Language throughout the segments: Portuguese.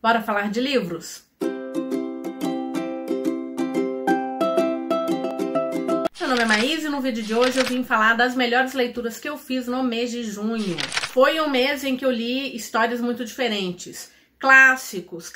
Bora falar de livros? Meu nome é Maís e no vídeo de hoje eu vim falar das melhores leituras que eu fiz no mês de junho. Foi um mês em que eu li histórias muito diferentes. Clássicos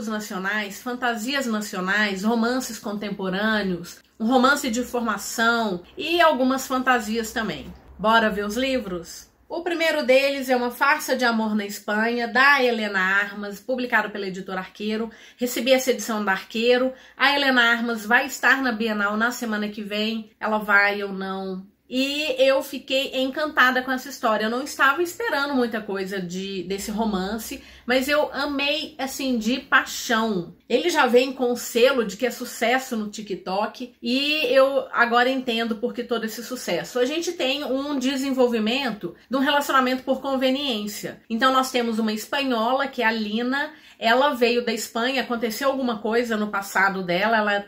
nacionais, fantasias nacionais, romances contemporâneos, um romance de formação e algumas fantasias também. Bora ver os livros? O primeiro deles é Uma Farsa de Amor na Espanha, da Helena Armas, publicado pela editora Arqueiro. Recebi essa edição da Arqueiro. A Helena Armas vai estar na Bienal na semana que vem. Ela vai ou não? E eu fiquei encantada com essa história. Eu não estava esperando muita coisa desse romance, mas eu amei, assim, de paixão. Ele já vem com o selo de que é sucesso no TikTok e eu agora entendo por que todo esse sucesso. A gente tem um desenvolvimento de um relacionamento por conveniência. Então nós temos uma espanhola, que é a Lina. Ela veio da Espanha, aconteceu alguma coisa no passado dela, ela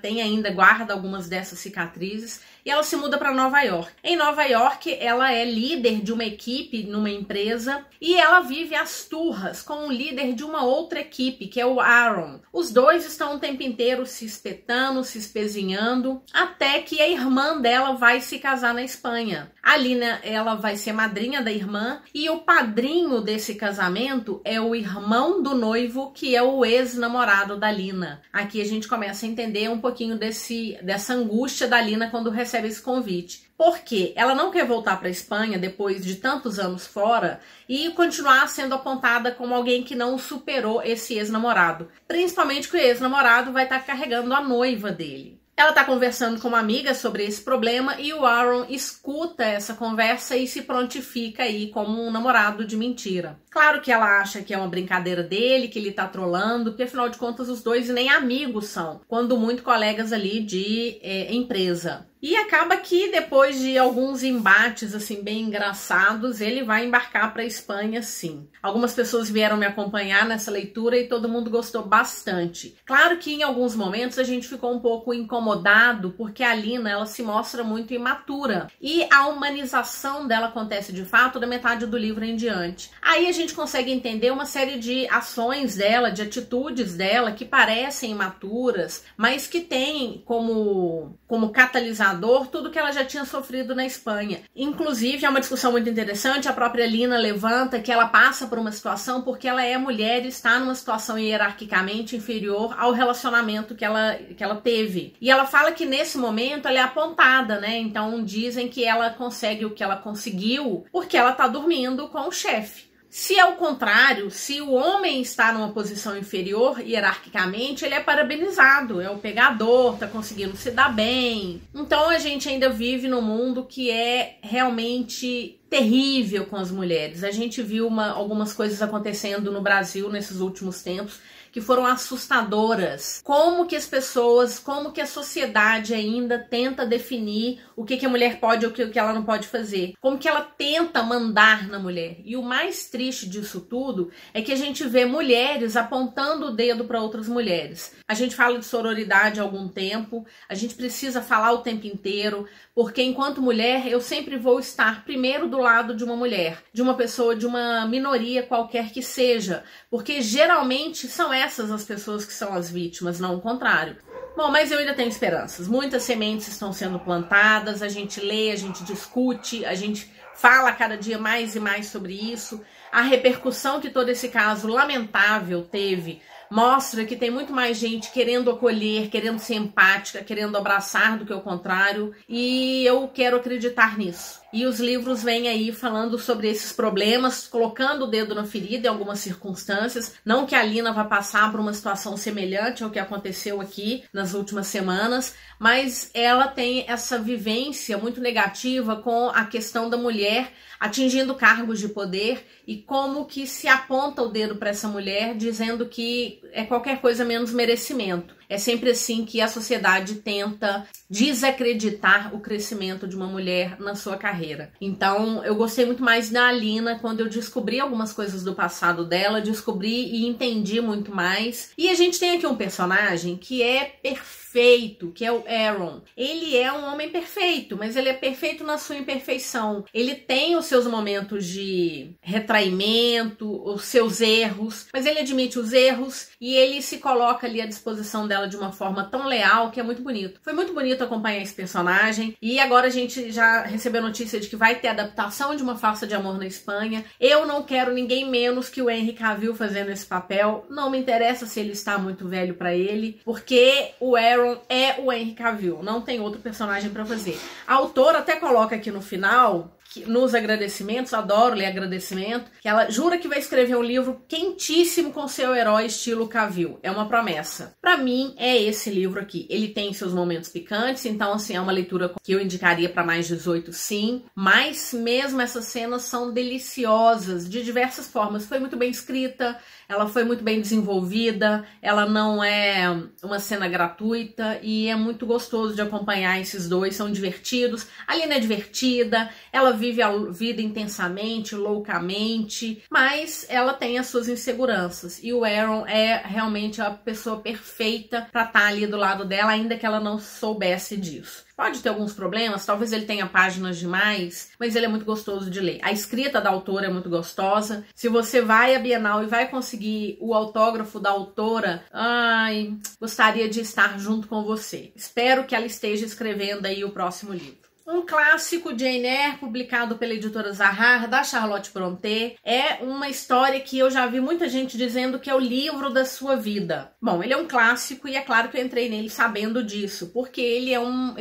guarda algumas dessas cicatrizes, e ela se muda para Nova York. Em Nova York, ela é líder de uma equipe numa empresa e ela vive às turras com o líder de uma outra equipe, que é o Aaron. Os dois estão o tempo inteiro se espetando, se espezinhando, até que a irmã dela vai se casar na Espanha. A Lina, ela vai ser madrinha da irmã e o padrinho desse casamento é o irmão do noivo, que é o ex-namorado da Lina. Aqui a gente começa a entender um pouquinho dessa angústia da Lina quando recebe esse convite. Porque ela não quer voltar para a Espanha depois de tantos anos fora e continuar sendo apontada como alguém que não superou esse ex-namorado. Principalmente que o ex-namorado vai estar carregando a noiva dele. Ela está conversando com uma amiga sobre esse problema e o Aaron escuta essa conversa e se prontifica aí como um namorado de mentira. Claro que ela acha que é uma brincadeira dele, que ele tá trolando, porque afinal de contas os dois nem amigos são, quando muito colegas ali de empresa. E acaba que depois de alguns embates assim bem engraçados, ele vai embarcar para a Espanha sim. Algumas pessoas vieram me acompanhar nessa leitura e todo mundo gostou bastante. Claro que em alguns momentos a gente ficou um pouco incomodado porque a Lina, ela se mostra muito imatura e a humanização dela acontece de fato da metade do livro em diante. Aí a gente consegue entender uma série de ações dela, de atitudes dela que parecem imaturas, mas que têm como catalisador tudo que ela já tinha sofrido na Espanha. Inclusive, é uma discussão muito interessante, a própria Lina levanta que ela passa por uma situação porque ela é mulher e está numa situação hierarquicamente inferior ao relacionamento que ela teve. E ela fala que nesse momento ela é apontada, né? Então dizem que ela consegue o que ela conseguiu porque ela tá dormindo com o chefe. Se é o contrário, se o homem está numa posição inferior hierarquicamente, ele é parabenizado, é o pegador, tá conseguindo se dar bem. Então a gente ainda vive num mundo que é realmente terrível com as mulheres. A gente viu algumas coisas acontecendo no Brasil nesses últimos tempos que foram assustadoras. Como que as pessoas, como que a sociedade ainda tenta definir o que a mulher pode ou o que ela não pode fazer. Como que ela tenta mandar na mulher. E o mais triste disso tudo é que a gente vê mulheres apontando o dedo para outras mulheres. A gente fala de sororidade há algum tempo, a gente precisa falar o tempo inteiro, porque enquanto mulher eu sempre vou estar primeiro do lado de uma mulher, de uma pessoa, de uma minoria qualquer que seja, porque geralmente são essas as pessoas que são as vítimas, não o contrário. Bom, mas eu ainda tenho esperanças. Muitas sementes estão sendo plantadas, a gente lê, a gente discute, a gente fala cada dia mais e mais sobre isso. A repercussão que todo esse caso lamentável teve mostra que tem muito mais gente querendo acolher, querendo ser empática, querendo abraçar do que o contrário, e eu quero acreditar nisso. E os livros vêm aí falando sobre esses problemas, colocando o dedo na ferida em algumas circunstâncias. Não que a Lina vá passar por uma situação semelhante ao que aconteceu aqui nas últimas semanas, mas ela tem essa vivência muito negativa com a questão da mulher atingindo cargos de poder e como que se aponta o dedo para essa mulher dizendo que é qualquer coisa menos merecimento. É sempre assim que a sociedade tenta desacreditar o crescimento de uma mulher na sua carreira. Então, eu gostei muito mais da Lina quando eu descobri algumas coisas do passado dela, descobri e entendi muito mais. E a gente tem aqui um personagem que é perfeito perfeito, que é o Aaron. Ele é um homem perfeito, mas ele é perfeito na sua imperfeição. Ele tem os seus momentos de retraimento, os seus erros, mas ele admite os erros e ele se coloca ali à disposição dela de uma forma tão leal que é muito bonito. Foi muito bonito acompanhar esse personagem e agora a gente já recebeu notícia de que vai ter adaptação de Uma Farsa de Amor na Espanha. Eu não quero ninguém menos que o Henry Cavill fazendo esse papel. Não me interessa se ele está muito velho pra ele, porque o Aaron é o Henry Cavill, não tem outro personagem pra fazer. A autora até coloca aqui no final, nos agradecimentos, adoro ler agradecimento, que ela jura que vai escrever um livro quentíssimo com seu herói estilo Cavill. É uma promessa. Pra mim, é esse livro aqui. Ele tem seus momentos picantes, então assim, é uma leitura que eu indicaria pra mais 18 sim, mas mesmo essas cenas são deliciosas, de diversas formas. Foi muito bem escrita, ela foi muito bem desenvolvida, ela não é uma cena gratuita e é muito gostoso de acompanhar esses dois, são divertidos. A Lina é divertida, ela vive a vida intensamente, loucamente, mas ela tem as suas inseguranças. E o Aaron é realmente a pessoa perfeita para estar ali do lado dela, ainda que ela não soubesse disso. Pode ter alguns problemas, talvez ele tenha páginas demais, mas ele é muito gostoso de ler. A escrita da autora é muito gostosa. Se você vai à Bienal e vai conseguir o autógrafo da autora, ai, gostaria de estar junto com você. Espero que ela esteja escrevendo aí o próximo livro. Um clássico, Jane Eyre, publicado pela editora Zahar, da Charlotte Brontë. É uma história que eu já vi muita gente dizendo que é o livro da sua vida. Bom, ele é um clássico e é claro que eu entrei nele sabendo disso, porque ele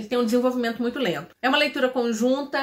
tem um desenvolvimento muito lento. É uma leitura conjunta,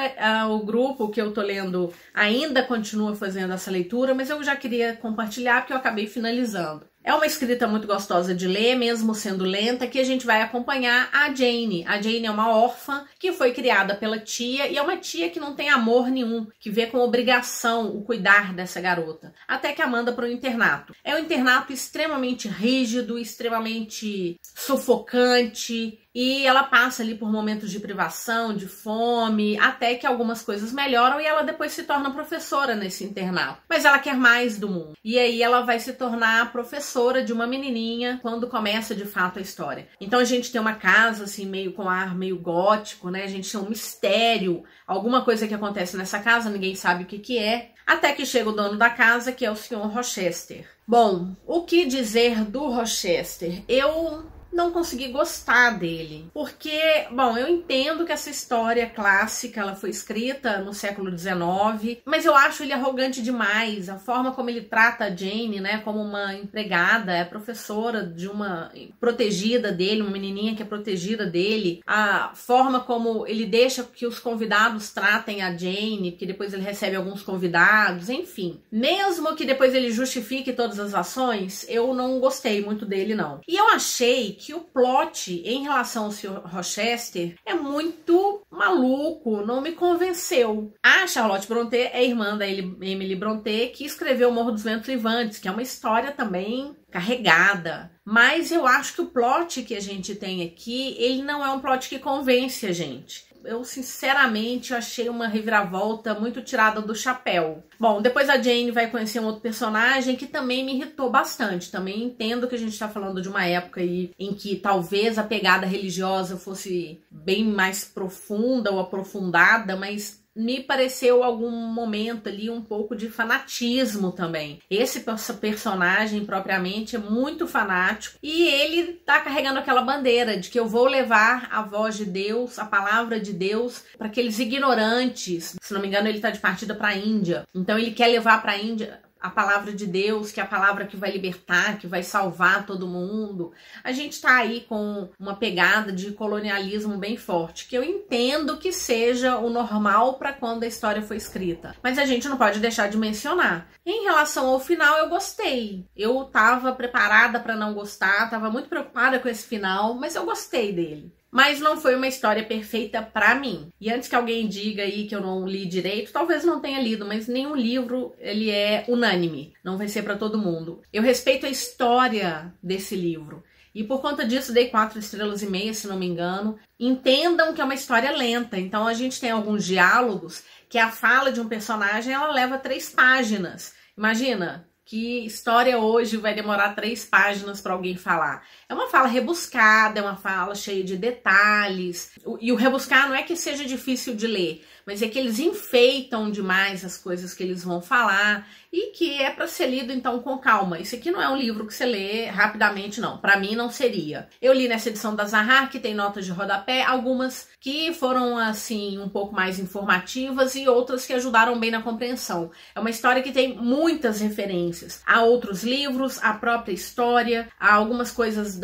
o grupo que eu tô lendo ainda continua fazendo essa leitura, mas eu já queria compartilhar porque eu acabei finalizando. É uma escrita muito gostosa de ler, mesmo sendo lenta, que a gente vai acompanhar a Jane. A Jane é uma órfã que foi criada pela tia e é uma tia que não tem amor nenhum, que vê com obrigação o cuidar dessa garota, até que a manda para um internato. É um internato extremamente rígido, extremamente sufocante, e ela passa ali por momentos de privação, de fome, até que algumas coisas melhoram e ela depois se torna professora nesse internato. Mas ela quer mais do mundo. E aí ela vai se tornar professora de uma menininha quando começa de fato a história. Então a gente tem uma casa assim meio com ar meio gótico, né? A gente tem um mistério, alguma coisa que acontece nessa casa, ninguém sabe o que que é. Até que chega o dono da casa, que é o Sr. Rochester. Bom, o que dizer do Rochester? Eu não consegui gostar dele, porque, bom, eu entendo que essa história clássica, ela foi escrita no século XIX, mas eu acho ele arrogante demais, a forma como ele trata a Jane, né, como uma empregada, é professora de uma protegida dele, uma menininha que é protegida dele, a forma como ele deixa que os convidados tratem a Jane, porque depois ele recebe alguns convidados, enfim, mesmo que depois ele justifique todas as ações, eu não gostei muito dele, não. E eu achei que o plot em relação ao Sr. Rochester é muito maluco, não me convenceu. A Charlotte Brontë é irmã da Emily Brontë, que escreveu O Morro dos Ventos Vivantes, que é uma história também carregada. Mas eu acho que o plot que a gente tem aqui, ele não é um plot que convence a gente. Eu, sinceramente, achei uma reviravolta muito tirada do chapéu. Bom, depois a Jane vai conhecer um outro personagem que também me irritou bastante. Também entendo que a gente está falando de uma época aí em que talvez a pegada religiosa fosse bem mais profunda ou aprofundada, mas me pareceu algum momento ali um pouco de fanatismo também. Esse personagem propriamente é muito fanático e ele tá carregando aquela bandeira de que eu vou levar a voz de Deus, a palavra de Deus para aqueles ignorantes. Se não me engano, ele tá de partida para a Índia. Então ele quer levar para a Índia a palavra de Deus, que é a palavra que vai libertar, que vai salvar todo mundo. A gente tá aí com uma pegada de colonialismo bem forte, que eu entendo que seja o normal para quando a história foi escrita. Mas a gente não pode deixar de mencionar. Em relação ao final, eu gostei. Eu tava preparada para não gostar, tava muito preocupada com esse final, mas eu gostei dele. Mas não foi uma história perfeita pra mim. E antes que alguém diga aí que eu não li direito, talvez não tenha lido, mas nenhum livro ele é unânime. Não vai ser pra todo mundo. Eu respeito a história desse livro. E por conta disso dei 4,5 estrelas, se não me engano. Entendam que é uma história lenta. Então a gente tem alguns diálogos que a fala de um personagem ela leva 3 páginas. Imagina, que história hoje vai demorar 3 páginas para alguém falar. É uma fala rebuscada, é uma fala cheia de detalhes. E o rebuscar não é que seja difícil de ler, mas é que eles enfeitam demais as coisas que eles vão falar e que é para ser lido então com calma. Isso aqui não é um livro que você lê rapidamente, não. Para mim não seria. Eu li nessa edição da Zahar, que tem notas de rodapé, algumas que foram assim um pouco mais informativas e outras que ajudaram bem na compreensão. É uma história que tem muitas referências a outros livros, a própria história, a algumas coisas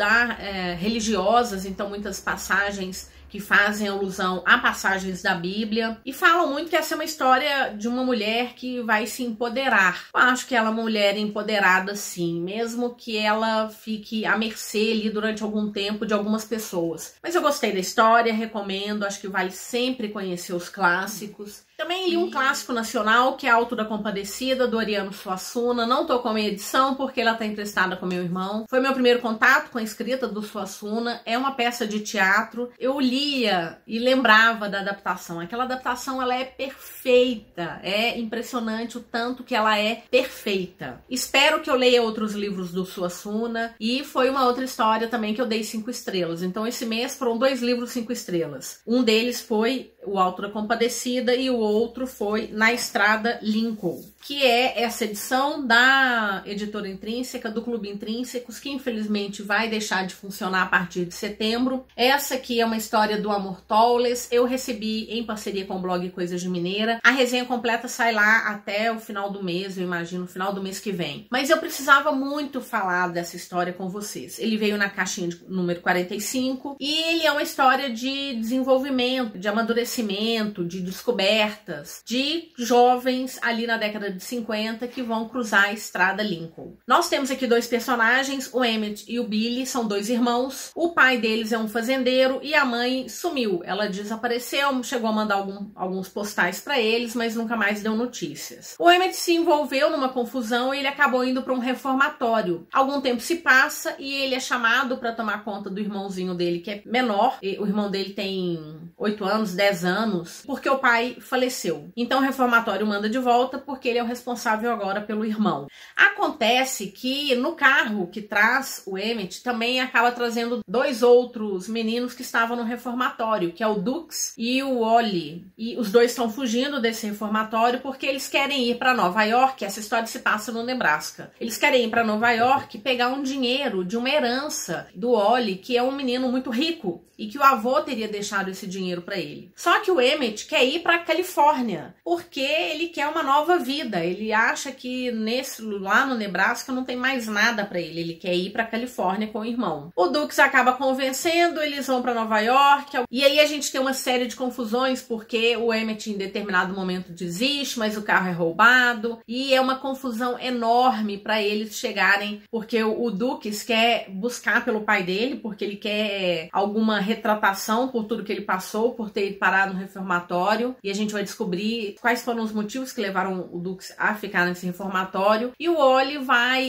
religiosas, então muitas passagens que fazem alusão a passagens da Bíblia e falam muito que essa é uma história de uma mulher que vai se empoderar. Eu acho que ela é uma mulher empoderada sim, mesmo que ela fique à mercê ali durante algum tempo de algumas pessoas. Mas eu gostei da história, recomendo, acho que vale sempre conhecer os clássicos. Também li um clássico nacional, que é Alto da Compadecida, do Ariano Suassuna. Não tô com a minha edição, porque ela tá emprestada com meu irmão. Foi meu primeiro contato com a escrita do Suassuna. É uma peça de teatro. Eu lia e lembrava da adaptação. Aquela adaptação, ela é perfeita. É impressionante o tanto que ela é perfeita. Espero que eu leia outros livros do Suassuna. E foi uma outra história também que eu dei 5 estrelas. Então, esse mês foram 2 livros 5 estrelas. Um deles foi O Alto da Compadecida e o outro foi Na Estrada Lincoln, que é essa edição da editora Intrínseca, do Clube Intrínsecos, que infelizmente vai deixar de funcionar a partir de setembro. Essa aqui é uma história do Amor Towles. Eu recebi em parceria com o blog Coisas de Mineira. A resenha completa sai lá até o final do mês, eu imagino, no final do mês que vem. Mas eu precisava muito falar dessa história com vocês. Ele veio na caixinha de número 45 e ele é uma história de desenvolvimento, de amadurecimento, de descobertas, de jovens ali na década de 50 que vão cruzar a Estrada Lincoln. Nós temos aqui 2 personagens, o Emmett e o Billy, são 2 irmãos. O pai deles é um fazendeiro e a mãe sumiu. Ela desapareceu, chegou a mandar alguns postais para eles, mas nunca mais deu notícias. O Emmett se envolveu numa confusão e ele acabou indo para um reformatório. Algum tempo se passa e ele é chamado para tomar conta do irmãozinho dele, que é menor. O irmão dele tem 8 anos, 10 anos, porque o pai faleceu. Então o reformatório manda de volta porque ele é o responsável agora pelo irmão. Acontece que no carro que traz o Emmett também acaba trazendo 2 outros meninos que estavam no reformatório, que é o Dux e o Ollie. E os 2 estão fugindo desse reformatório porque eles querem ir para Nova York. Essa história se passa no Nebraska. Eles querem ir para Nova York pegar um dinheiro de uma herança do Ollie, que é um menino muito rico e que o avô teria deixado esse dinheiro para ele. Só que o Emmett quer ir para Califórnia porque ele quer uma nova vida. Ele acha que lá no Nebraska não tem mais nada para ele. Ele quer ir para Califórnia com o irmão. O Dux acaba convencendo, eles vão para Nova York. E aí a gente tem uma série de confusões porque o Emmett em determinado momento desiste, mas o carro é roubado e é uma confusão enorme para eles chegarem, porque o Dux quer buscar pelo pai dele, porque ele quer alguma retratação por tudo que ele passou, por ter parado no reformatório, e a gente vai descobrir quais foram os motivos que levaram o Dux a ficar nesse reformatório. E o Ollie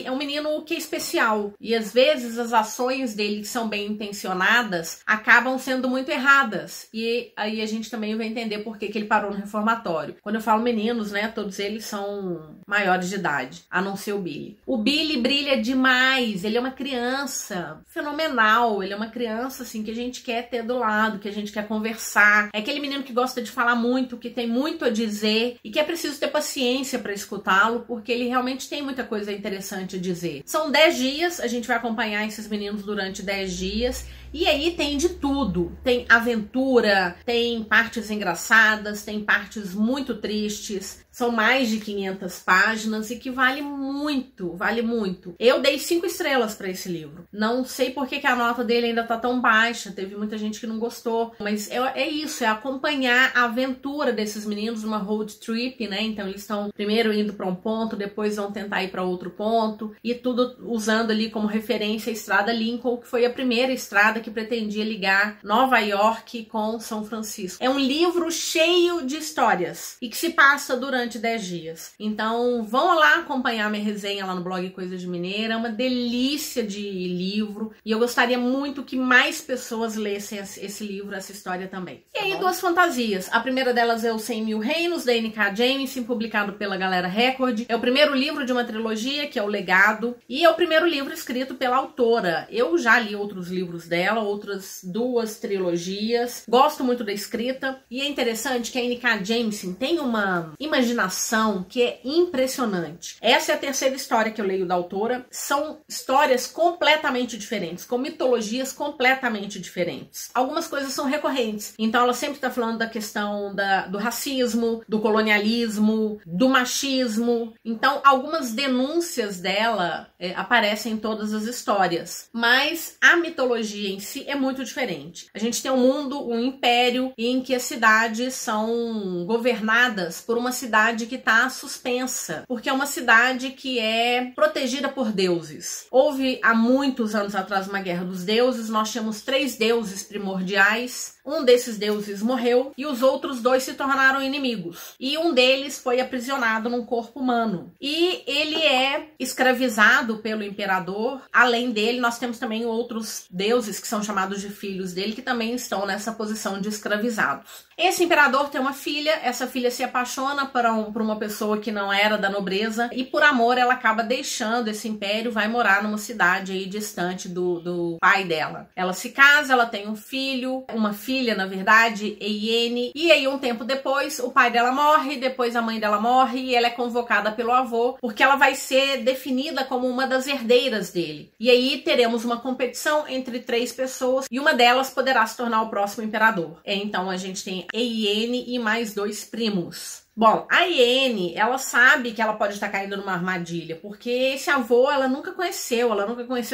é um menino que é especial, e às vezes as ações dele que são bem intencionadas acabam sendo muito erradas, e aí a gente também vai entender por que ele parou no reformatório. Quando eu falo meninos, né, todos eles são maiores de idade, a não ser o Billy. O Billy brilha demais, ele é uma criança fenomenal, ele é uma criança assim que a gente quer ter do lado, que a gente quer conversar. É aquele menino que gosta de falar muito, que tem muito a dizer e que é preciso ter paciência para escutá-lo, porque ele realmente tem muita coisa interessante a dizer. São 10 dias, a gente vai acompanhar esses meninos durante 10 dias. E aí tem de tudo, tem aventura, tem partes engraçadas, tem partes muito tristes, são mais de 500 páginas e que vale muito, vale muito. Eu dei 5 estrelas para esse livro, não sei por que a nota dele ainda tá tão baixa, teve muita gente que não gostou, mas é isso, é acompanhar a aventura desses meninos numa road trip, né? Então eles estão primeiro indo para um ponto, depois vão tentar ir para outro ponto, e tudo usando ali como referência a Estrada Lincoln, que foi a primeira estrada que pretendia ligar Nova York com São Francisco. É um livro cheio de histórias e que se passa durante durante 10 dias. Então vão lá acompanhar minha resenha lá no blog Coisas de Mineira, é uma delícia de livro e eu gostaria muito que mais pessoas lessem esse livro, essa história também. E aí, duas fantasias. A primeira delas é o 100 Mil Reinos, da N.K. Jemisin, publicado pela Galera Record. É o primeiro livro de uma trilogia, que é O Legado, e é o primeiro livro escrito pela autora. Eu já li outros livros dela, outras 2 trilogias. Gosto muito da escrita e é interessante que a N.K. Jemisin tem uma imaginação que é impressionante. Essa é a terceira história que eu leio da autora. São histórias completamente diferentes, com mitologias completamente diferentes. Algumas coisas são recorrentes. Então ela sempre está falando da questão do racismo, do colonialismo, do machismo. Então algumas denúncias dela aparecem em todas as histórias. Mas a mitologia em si é muito diferente. A gente tem um mundo, um império, em que as cidades são governadas por uma cidade que está suspensa, porque é uma cidade que é protegida por deuses. Houve há muitos anos atrás uma guerra dos deuses, nós tínhamos 3 deuses primordiais. Um desses deuses morreu e os outros 2 se tornaram inimigos. E um deles foi aprisionado num corpo humano. E ele é escravizado pelo imperador. Além dele, nós temos também outros deuses que são chamados de filhos dele, que também estão nessa posição de escravizados. Esse imperador tem uma filha, essa filha se apaixona por uma pessoa que não era da nobreza e por amor ela acaba deixando esse império, vai morar numa cidade aí distante do pai dela. Ela se casa, ela tem um filho, uma filha na verdade, Eiene, e aí um tempo depois o pai dela morre, depois a mãe dela morre e ela é convocada pelo avô porque ela vai ser definida como uma das herdeiras dele. E aí teremos uma competição entre 3 pessoas e uma delas poderá se tornar o próximo imperador. Então a gente tem Eiene e mais 2 primos. Bom, a Iene, ela sabe que ela pode estar caindo numa armadilha, porque esse avô ela nunca conheceu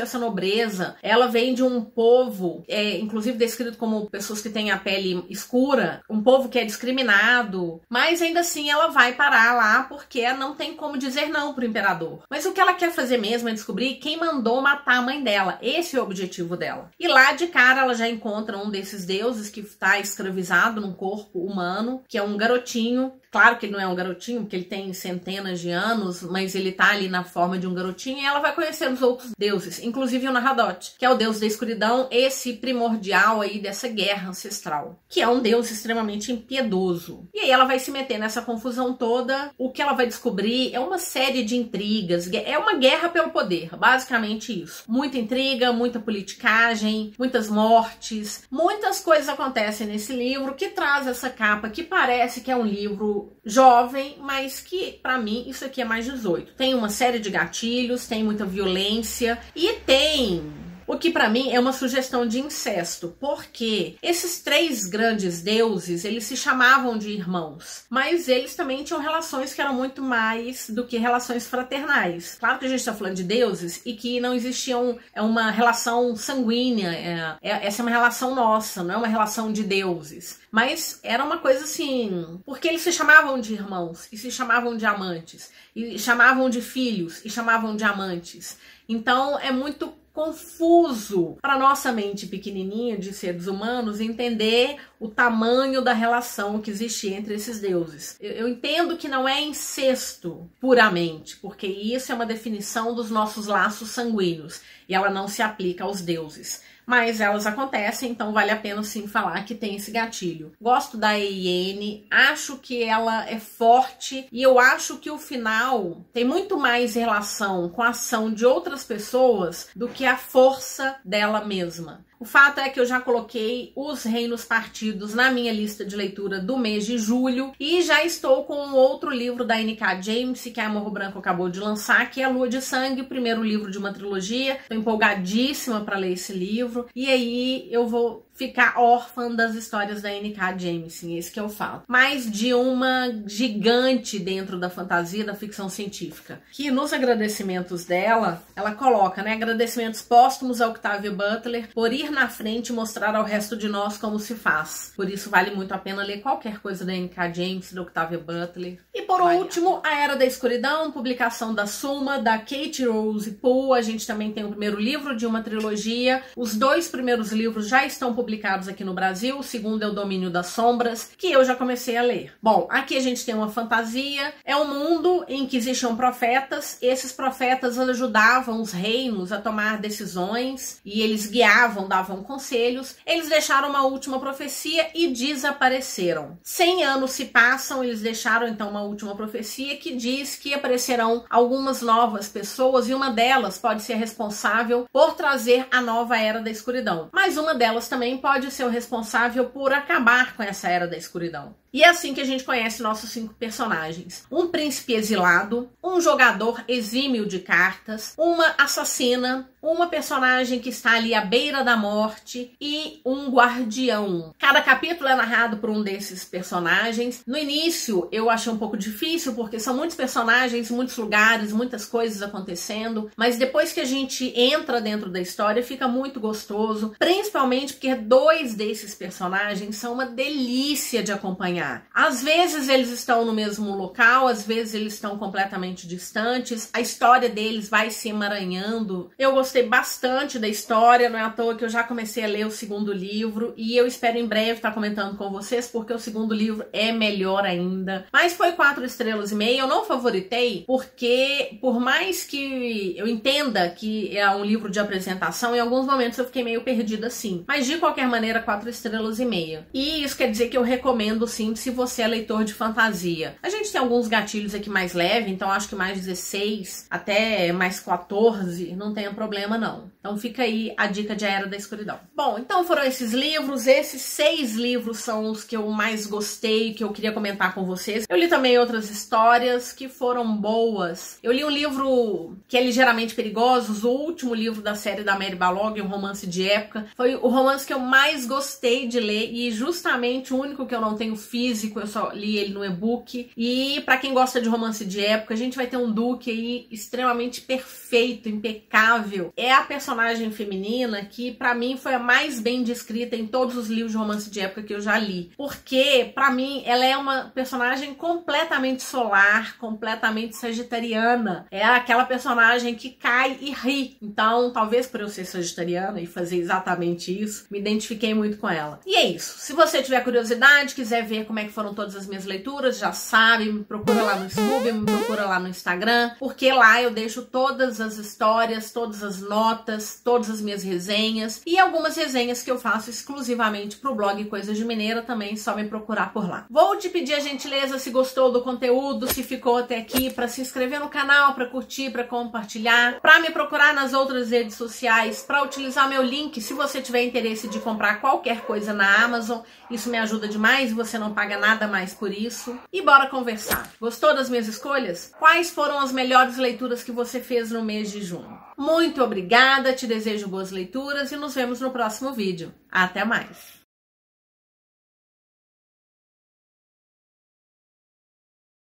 essa nobreza. Ela vem de um povo, inclusive descrito como pessoas que têm a pele escura, um povo que é discriminado, mas ainda assim ela vai parar lá porque não tem como dizer não pro imperador. Mas o que ela quer fazer mesmo é descobrir quem mandou matar a mãe dela. Esse é o objetivo dela. E lá de cara ela já encontra um desses deuses que está escravizado num corpo humano, que é um garotinho. Claro que ele não é um garotinho, porque ele tem centenas de anos, mas ele tá ali na forma de um garotinho e ela vai conhecer os outros deuses, inclusive o Nahadot, que é o deus da escuridão, esse primordial aí dessa guerra ancestral, que é um deus extremamente impiedoso. E aí ela vai se meter nessa confusão toda, o que ela vai descobrir é uma série de intrigas, é uma guerra pelo poder, basicamente isso. Muita intriga, muita politicagem, muitas mortes, muitas coisas acontecem nesse livro que traz essa capa que parece que é um livro jovem, mas que pra mim isso aqui é mais 18. Tem uma série de gatilhos, tem muita violência e tem o que pra mim é uma sugestão de incesto, porque esses 3 grandes deuses, eles se chamavam de irmãos, mas eles também tinham relações que eram muito mais do que relações fraternais. Claro que a gente tá falando de deuses e que não existia uma relação sanguínea, essa é uma relação nossa, não é uma relação de deuses. Mas era uma coisa assim, porque eles se chamavam de irmãos, e se chamavam de amantes, e chamavam de filhos, e chamavam de amantes. Então é muito confuso para nossa mente pequenininha de seres humanos entender o tamanho da relação que existia entre esses deuses. Eu entendo que não é incesto puramente, porque isso é uma definição dos nossos laços sanguíneos e ela não se aplica aos deuses. Mas elas acontecem, então vale a pena sim falar que tem esse gatilho. Gosto da Iene, acho que ela é forte e eu acho que o final tem muito mais relação com a ação de outras pessoas do que a força dela mesma. O fato é que eu já coloquei Os Reinos Partidos na minha lista de leitura do mês de julho e já estou com um outro livro da N.K. Jemisin, que a Morro Branco acabou de lançar, que é Lua de Sangue, o primeiro livro de uma trilogia. Estou empolgadíssima para ler esse livro e aí eu vou ficar órfã das histórias da N.K. Jemisin, esse que é o fato. Mas de uma gigante dentro da fantasia, da ficção científica, que nos agradecimentos dela, ela coloca, né, agradecimentos póstumos a Octavia Butler por ir na frente e mostrar ao resto de nós como se faz. Por isso vale muito a pena ler qualquer coisa da N.K. Jemisin, da Octavia Butler. E por último, A Era da Escuridão, publicação da Suma, da Kate Rose Poole. A gente também tem o primeiro livro de uma trilogia. Os 2 primeiros livros já estão publicados publicados aqui no Brasil. O segundo é O Domínio das Sombras, que eu já comecei a ler. Bom, aqui a gente tem uma fantasia. É um mundo em que existiam profetas. Esses profetas ajudavam os reinos a tomar decisões e eles guiavam, davam conselhos. Eles deixaram uma última profecia e desapareceram. 100 anos se passam, eles deixaram então uma última profecia que diz que aparecerão algumas novas pessoas e uma delas pode ser responsável por trazer a nova Era da Escuridão. Mas uma delas também pode ser o responsável por acabar com essa Era da Escuridão. E é assim que a gente conhece nossos 5 personagens. Um príncipe exilado, um jogador exímio de cartas, uma assassina, uma personagem que está ali à beira da morte e um guardião. Cada capítulo é narrado por um desses personagens. No início eu achei um pouco difícil porque são muitos personagens, muitos lugares, muitas coisas acontecendo, mas depois que a gente entra dentro da história fica muito gostoso, principalmente porque 2 desses personagens são uma delícia de acompanhar. Às vezes eles estão no mesmo local, às vezes eles estão completamente distantes, a história deles vai se emaranhando. Eu gostei bastante da história, não é à toa que eu já comecei a ler o segundo livro e eu espero em breve estar comentando com vocês porque o segundo livro é melhor ainda. Mas foi 4,5 estrelas. Eu não favoritei porque, por mais que eu entenda que é um livro de apresentação, em alguns momentos eu fiquei meio perdida assim. Mas de qualquer maneira, 4,5 estrelas. E isso quer dizer que eu recomendo sim se você é leitor de fantasia. A gente tem alguns gatilhos aqui mais leves, então acho que mais 16 até mais 14 não tem problema não. Então fica aí a dica de A Era da Escuridão. Bom, então foram esses livros. Esses 6 livros são os que eu mais gostei, que eu queria comentar com vocês. Eu li também outras histórias que foram boas. Eu li um livro que é Ligeiramente Perigosos, o último livro da série da Mary Balog, um romance de época. Foi o romance que eu mais gostei de ler e justamente o único que eu não tenho físico, eu só li ele no e-book. E pra quem gosta de romance de época, a gente vai ter um Duque aí extremamente perfeito, impecável. É a personagem feminina que pra mim foi a mais bem descrita em todos os livros de romance de época que eu já li. Porque pra mim ela é uma personagem completamente solar, completamente sagitariana. É aquela personagem que cai e ri. Então, talvez por eu ser sagitariana e fazer exatamente isso, me identifiquei muito com ela. E é isso. Se você tiver curiosidade, quiser ver como é que foram todas as minhas leituras, já sabe, me procura lá no YouTube, me procura lá no Instagram, porque lá eu deixo todas as histórias, todas as notas, todas as minhas resenhas e algumas resenhas que eu faço exclusivamente pro blog Coisas de Mineira, também só me procurar por lá. Vou te pedir a gentileza, se gostou do conteúdo, se ficou até aqui, para se inscrever no canal, para curtir, para compartilhar, para me procurar nas outras redes sociais, para utilizar meu link se você tiver interesse de comprar qualquer coisa na Amazon. Isso me ajuda demais e você não paga nada mais por isso. E bora conversar. Gostou das minhas escolhas? Quais foram as melhores leituras que você fez no mês de junho? Muito obrigada, te desejo boas leituras e nos vemos no próximo vídeo. Até mais!